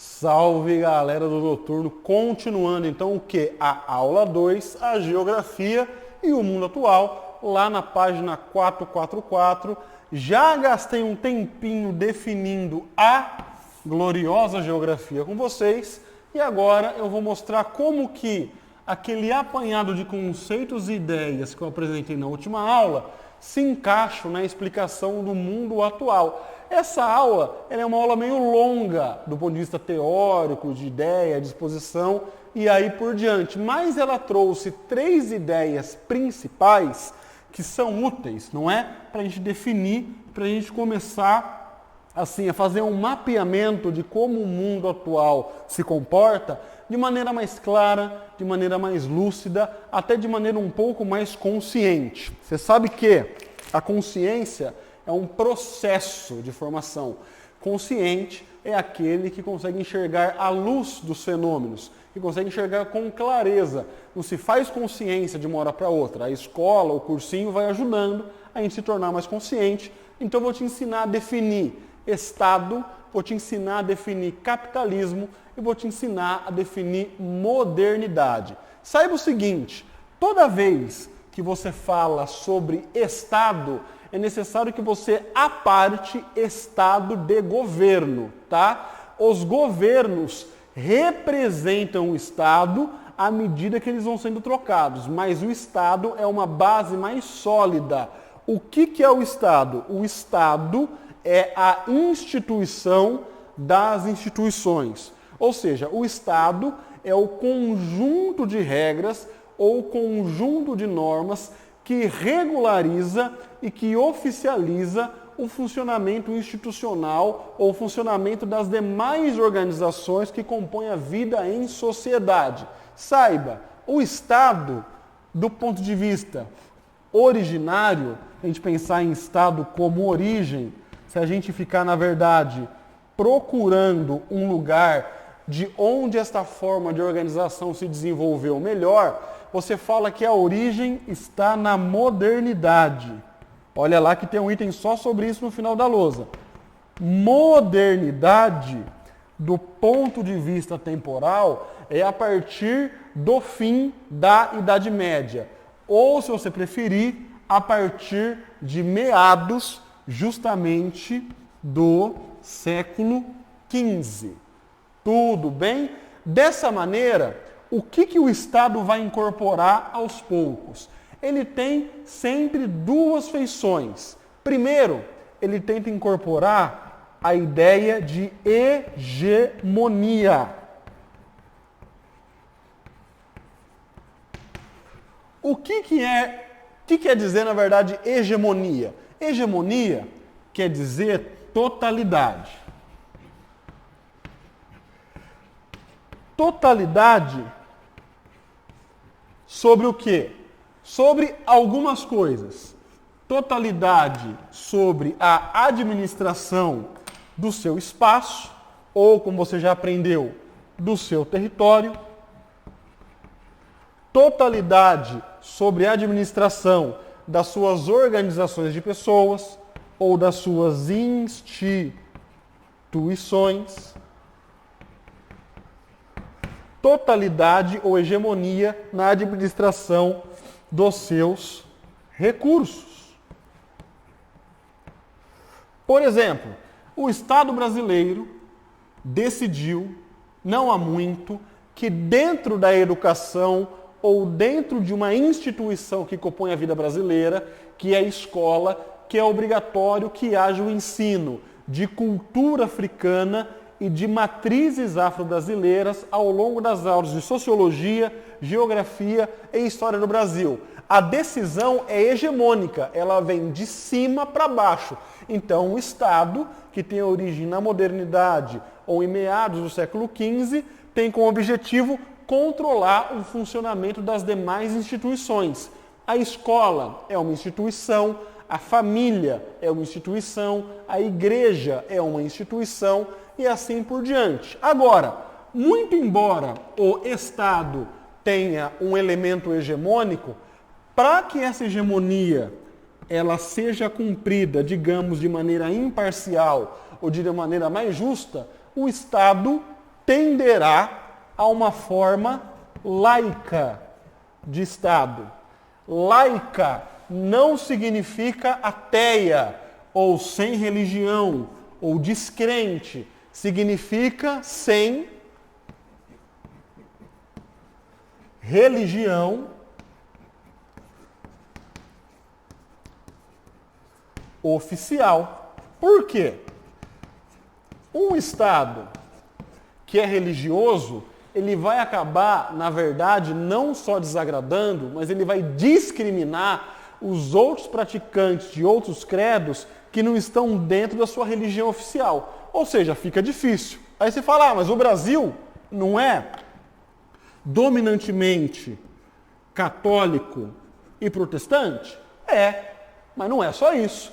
Salve, galera do Noturno, continuando então o que? A aula 2, a geografia e o mundo atual, lá na página 444. Já gastei um tempinho definindo a gloriosa geografia com vocês e agora eu vou mostrar como que aquele apanhado de conceitos e ideias que eu apresentei na última aula se encaixam na explicação do mundo atual. Essa aula é uma aula meio longa do ponto de vista teórico, de ideia, de exposição e aí por diante. Mas ela trouxe 3 ideias principais que são úteis, não é? Para a gente definir, para a gente começar assim, a fazer um mapeamento de como o mundo atual se comporta de maneira mais clara, de maneira mais lúcida, até de maneira um pouco mais consciente. Você sabe que a consciência é um processo de formação. Consciente é aquele que consegue enxergar a luz dos fenômenos, que consegue enxergar com clareza. Não se faz consciência de uma hora para outra. A escola, o cursinho vai ajudando a gente se tornar mais consciente. Então eu vou te ensinar a definir Estado, vou te ensinar a definir capitalismo e vou te ensinar a definir modernidade. Saiba o seguinte, toda vez que você fala sobre Estado, é necessário que você aparte Estado de governo, tá? Os governos representam o Estado à medida que eles vão sendo trocados, mas o Estado é uma base mais sólida. O que é o Estado? O Estado é a instituição das instituições. Ou seja, o Estado é o conjunto de regras ou conjunto de normas que regulariza e que oficializa o funcionamento institucional ou o funcionamento das demais organizações que compõem a vida em sociedade. Saiba, o Estado, do ponto de vista originário, a gente pensar em Estado como origem, se a gente ficar, na verdade, procurando um lugar de onde esta forma de organização se desenvolveu melhor, você fala que a origem está na modernidade. Olha lá que tem um item só sobre isso no final da lousa. Modernidade, do ponto de vista temporal, é a partir do fim da Idade Média. Ou, se você preferir, a partir de meados, justamente, do século XV. Tudo bem? Dessa maneira, o que o Estado vai incorporar aos poucos? Ele tem sempre 2 feições. Primeiro, ele tenta incorporar a ideia de hegemonia. O que quer dizer, na verdade, hegemonia? Hegemonia quer dizer totalidade. Totalidade sobre o quê? Sobre algumas coisas. Totalidade sobre a administração do seu espaço, ou, como você já aprendeu, do seu território. Totalidade sobre a administração das suas organizações de pessoas, ou das suas instituições. Totalidade ou hegemonia na administração dos seus recursos. Por exemplo, o Estado brasileiro decidiu, não há muito, que dentro da educação ou dentro de uma instituição que compõe a vida brasileira, que é a escola, que é obrigatório que haja o ensino de cultura africana e de matrizes afro-brasileiras ao longo das aulas de sociologia, geografia e história do Brasil. A decisão é hegemônica, ela vem de cima para baixo. Então, o Estado, que tem origem na modernidade ou em meados do século XV, tem como objetivo controlar o funcionamento das demais instituições. A escola é uma instituição, a família é uma instituição, a igreja é uma instituição, e assim por diante. Agora, muito embora o Estado tenha um elemento hegemônico, para que essa hegemonia ela seja cumprida, digamos, de maneira imparcial ou de maneira mais justa, o Estado tenderá a uma forma laica de Estado. Laica não significa ateia, ou sem religião, ou descrente. Significa sem religião oficial. Por quê? Um Estado que é religioso, ele vai acabar, na verdade, não só desagradando, mas ele vai discriminar os outros praticantes de outros credos que não estão dentro da sua religião oficial. Ou seja, fica difícil. Aí você fala, mas o Brasil não é dominantemente católico e protestante? É, mas não é só isso.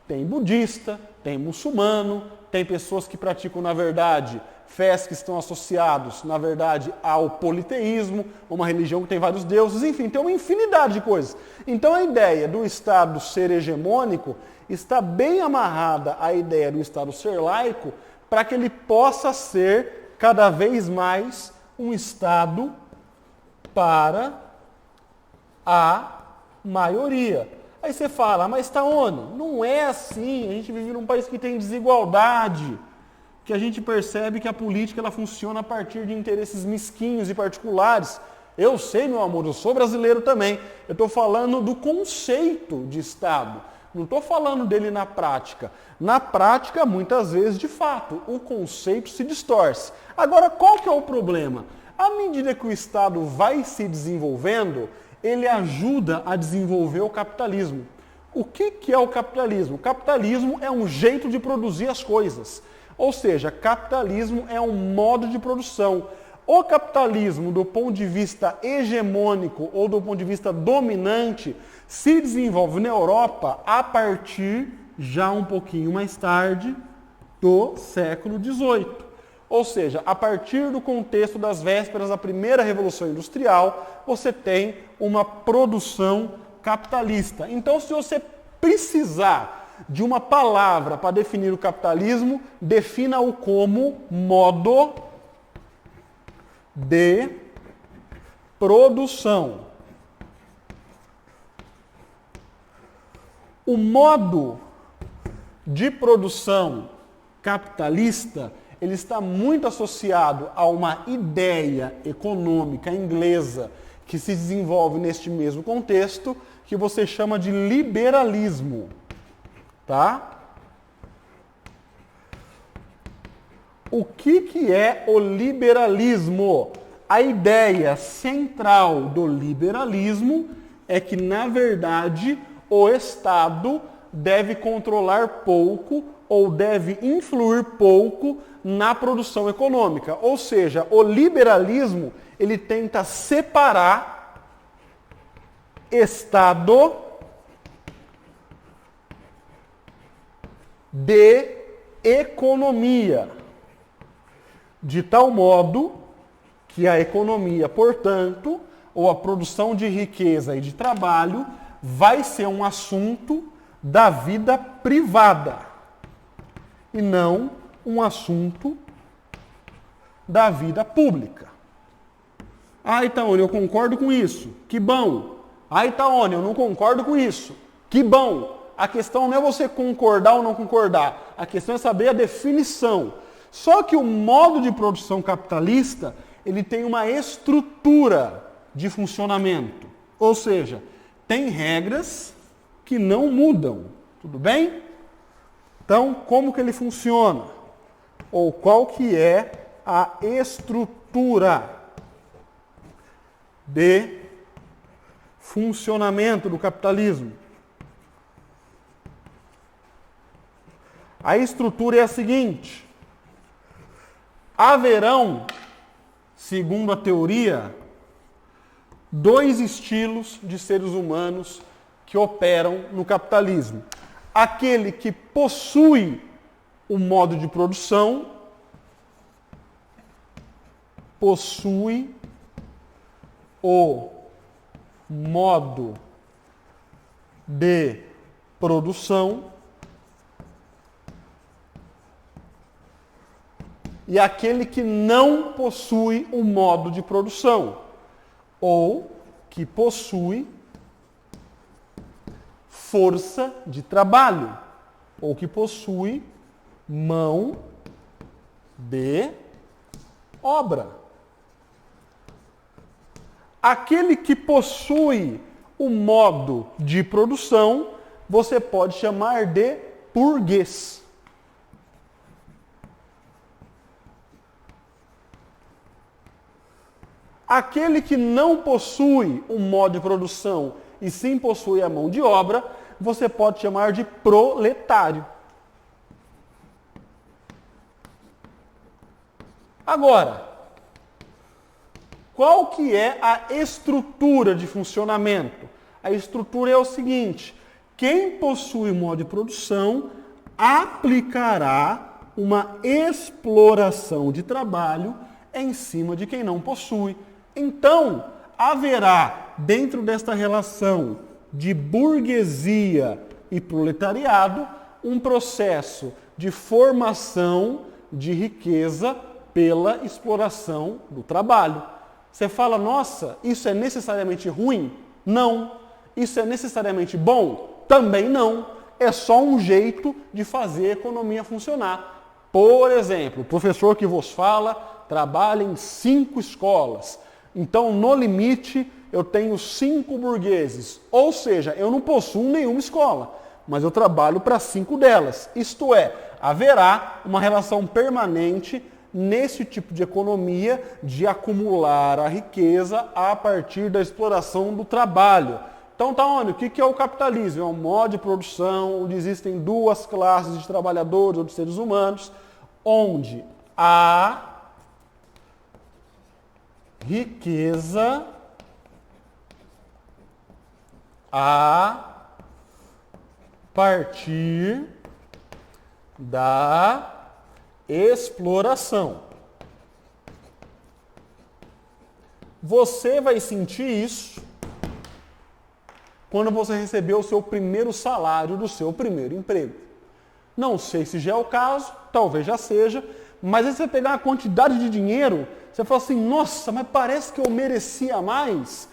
Tem budista, tem muçulmano, tem pessoas que praticam, na verdade, fés que estão associados, na verdade, ao politeísmo, uma religião que tem vários deuses, enfim, tem uma infinidade de coisas. Então a ideia do Estado ser hegemônico está bem amarrada à ideia do Estado ser laico, para que ele possa ser cada vez mais um Estado para a maioria. Aí você fala, mas está onde? Não é assim, a gente vive num país que tem desigualdade, que a gente percebe que a política ela funciona a partir de interesses mesquinhos e particulares. Eu sei, meu amor, eu sou brasileiro também. Eu estou falando do conceito de Estado. Não estou falando dele na prática. Na prática, muitas vezes, de fato, o conceito se distorce. Agora, qual que é o problema? À medida que o Estado vai se desenvolvendo, ele ajuda a desenvolver o capitalismo. O que é o capitalismo? O capitalismo é um jeito de produzir as coisas. Ou seja, capitalismo é um modo de produção. O capitalismo, do ponto de vista hegemônico ou do ponto de vista dominante, se desenvolve na Europa a partir, já um pouquinho mais tarde, do século XVIII. Ou seja, a partir do contexto das vésperas da primeira Revolução Industrial, você tem uma produção capitalista. Então, se você precisar de uma palavra para definir o capitalismo, defina-o como modo de produção. O modo de produção capitalista, ele está muito associado a uma ideia econômica inglesa que se desenvolve neste mesmo contexto, que você chama de liberalismo. Tá? O que é o liberalismo? A ideia central do liberalismo é que, na verdade, o Estado deve controlar pouco ou deve influir pouco na produção econômica. Ou seja, o liberalismo ele tenta separar Estado de economia, de tal modo que a economia, portanto, ou a produção de riqueza e de trabalho, vai ser um assunto da vida privada e não um assunto da vida pública. Ah, Itaone, eu concordo com isso. Que bom. Ah, Itaone, eu não concordo com isso. Que bom. A questão não é você concordar ou não concordar. A questão é saber a definição. Só que o modo de produção capitalista, ele tem uma estrutura de funcionamento. Ou seja, tem regras que não mudam. Tudo bem? Então, como que ele funciona? Ou qual que é a estrutura de funcionamento do capitalismo? A estrutura é a seguinte: haverão, segundo a teoria, dois estilos de seres humanos que operam no capitalismo. Aquele que possui o modo de produção, possui o modo de produção, e aquele que não possui um modo de produção, ou que possui força de trabalho, ou que possui mão de obra. Aquele que possui o modo de produção, você pode chamar de burguês. Aquele que não possui um modo de produção e sim possui a mão de obra, você pode chamar de proletário. Agora, qual que é a estrutura de funcionamento? A estrutura é o seguinte: quem possui modo de produção aplicará uma exploração de trabalho em cima de quem não possui. Então, haverá, dentro desta relação de burguesia e proletariado, um processo de formação de riqueza pela exploração do trabalho. Você fala, nossa, isso é necessariamente ruim? Não. Isso é necessariamente bom? Também não. É só um jeito de fazer a economia funcionar. Por exemplo, o professor que vos fala trabalha em 5 escolas. Então, no limite, eu tenho 5 burgueses. Ou seja, eu não possuo nenhuma escola, mas eu trabalho para 5 delas. Isto é, haverá uma relação permanente nesse tipo de economia de acumular a riqueza a partir da exploração do trabalho. Então, Taone, o que é o capitalismo? É um modo de produção onde existem 2 classes de trabalhadores ou de seres humanos, onde há riqueza a partir da exploração. Você vai sentir isso quando você receber o seu primeiro salário do seu primeiro emprego. Não sei se já é o caso, talvez já seja, mas aí você vai pegar uma quantidade de dinheiro, você fala assim, nossa, mas parece que eu merecia mais,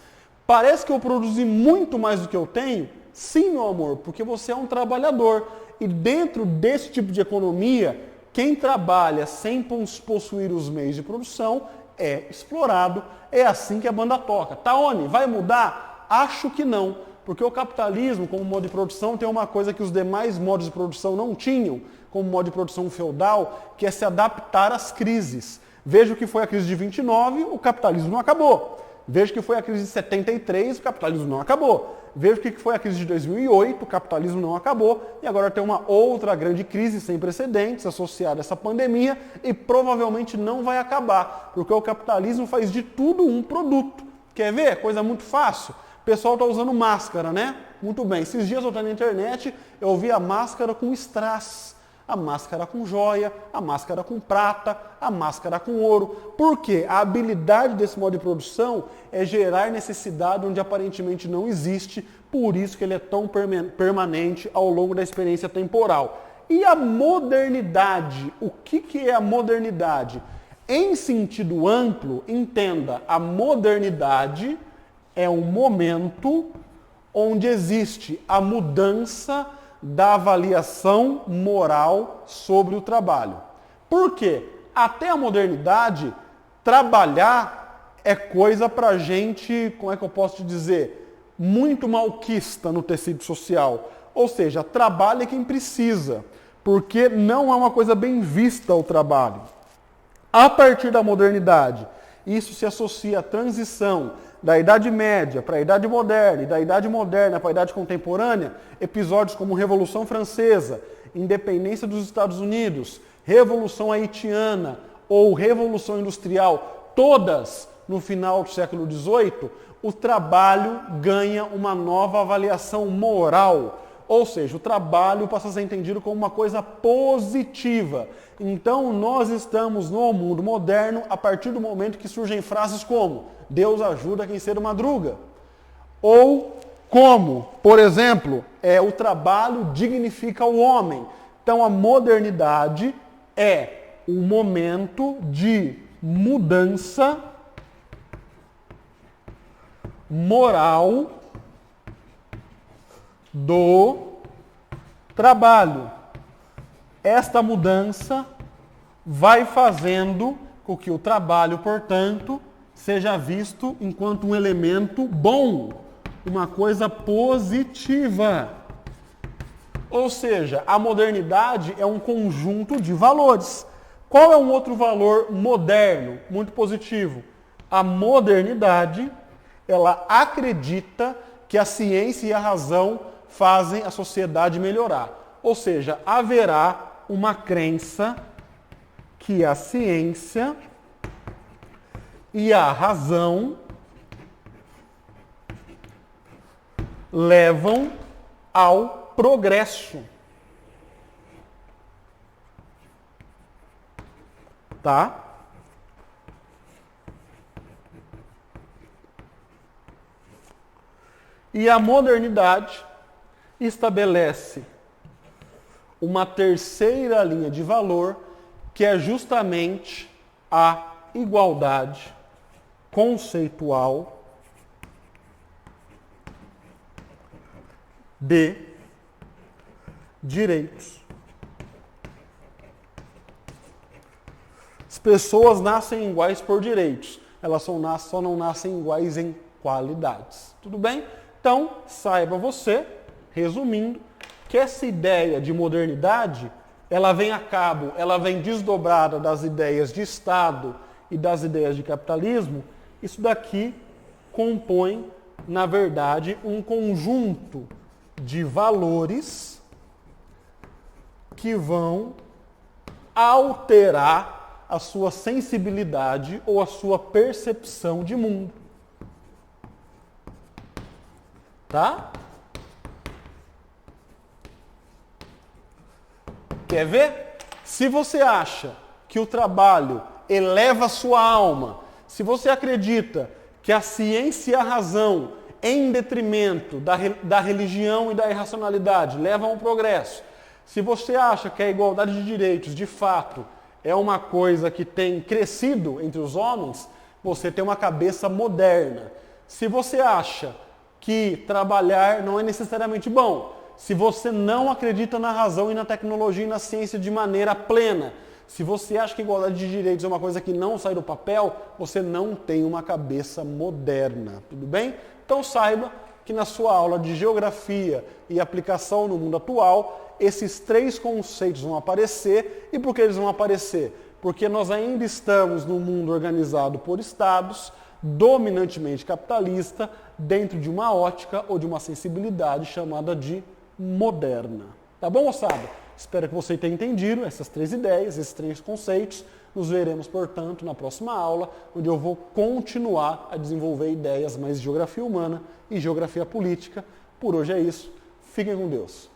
parece que eu produzi muito mais do que eu tenho. Sim, meu amor, porque você é um trabalhador. E dentro desse tipo de economia, quem trabalha sem possuir os meios de produção é explorado. É assim que a banda toca. Taone, vai mudar? Acho que não. Porque o capitalismo, como modo de produção, tem uma coisa que os demais modos de produção não tinham, como modo de produção feudal, que é se adaptar às crises. Veja o que foi a crise de 29, o capitalismo não acabou. Veja o que foi a crise de 73, o capitalismo não acabou. Veja o que foi a crise de 2008, o capitalismo não acabou. E agora tem uma outra grande crise sem precedentes associada a essa pandemia e provavelmente não vai acabar, porque o capitalismo faz de tudo um produto. Quer ver? Coisa muito fácil. O pessoal está usando máscara, né? Muito bem. Esses dias eu estava na internet, eu vi a máscara com strass, a máscara com joia, a máscara com prata, a máscara com ouro. Por quê? A habilidade desse modo de produção é gerar necessidade onde aparentemente não existe, por isso que ele é tão permanente ao longo da experiência temporal. E a modernidade? O que é a modernidade? Em sentido amplo, entenda, a modernidade é um momento onde existe a mudança da avaliação moral sobre o trabalho. Por quê? Até a modernidade, trabalhar é coisa pra gente, como é que eu posso te dizer, muito malquista no tecido social. Ou seja, trabalha quem precisa, porque não é uma coisa bem vista o trabalho. A partir da modernidade, isso se associa à transição da Idade Média para a Idade Moderna e da Idade Moderna para a Idade Contemporânea, episódios como Revolução Francesa, Independência dos Estados Unidos, Revolução Haitiana ou Revolução Industrial, todas no final do século XVIII, o trabalho ganha uma nova avaliação moral. Ou seja, o trabalho passa a ser entendido como uma coisa positiva. Então, nós estamos no mundo moderno a partir do momento que surgem frases como Deus ajuda quem cedo madruga. Ou como, por exemplo, o trabalho dignifica o homem. Então, a modernidade é o momento de mudança moral do trabalho. Esta mudança vai fazendo com que o trabalho, portanto, seja visto enquanto um elemento bom, uma coisa positiva. Ou seja, a modernidade é um conjunto de valores. Qual é um outro valor moderno, muito positivo? A modernidade, ela acredita que a ciência e a razão fazem a sociedade melhorar. Ou seja, haverá uma crença que a ciência e a razão levam ao progresso. Tá? E a modernidade estabelece uma terceira linha de valor, que é justamente a igualdade conceitual de direitos. As pessoas nascem iguais por direitos, elas só não nascem iguais em qualidades. Tudo bem? Então, saiba você, resumindo, que essa ideia de modernidade, ela vem desdobrada das ideias de Estado e das ideias de capitalismo. Isso daqui compõe, na verdade, um conjunto de valores que vão alterar a sua sensibilidade ou a sua percepção de mundo. Tá? Quer ver? Se você acha que o trabalho eleva a sua alma, se você acredita que a ciência e a razão, em detrimento da religião e da irracionalidade, levam ao progresso, se você acha que a igualdade de direitos, de fato, é uma coisa que tem crescido entre os homens, você tem uma cabeça moderna. Se você acha que trabalhar não é necessariamente bom, se você não acredita na razão e na tecnologia e na ciência de maneira plena, se você acha que igualdade de direitos é uma coisa que não sai do papel, você não tem uma cabeça moderna, tudo bem? Então saiba que na sua aula de geografia e aplicação no mundo atual, esses três conceitos vão aparecer. E por que eles vão aparecer? Porque nós ainda estamos num mundo organizado por estados, dominantemente capitalista, dentro de uma ótica ou de uma sensibilidade chamada de moderna. Tá bom, moçada? Espero que você tenha entendido essas três ideias, esses três conceitos. Nos veremos, portanto, na próxima aula, onde eu vou continuar a desenvolver ideias mais de geografia humana e geografia política. Por hoje é isso. Fiquem com Deus.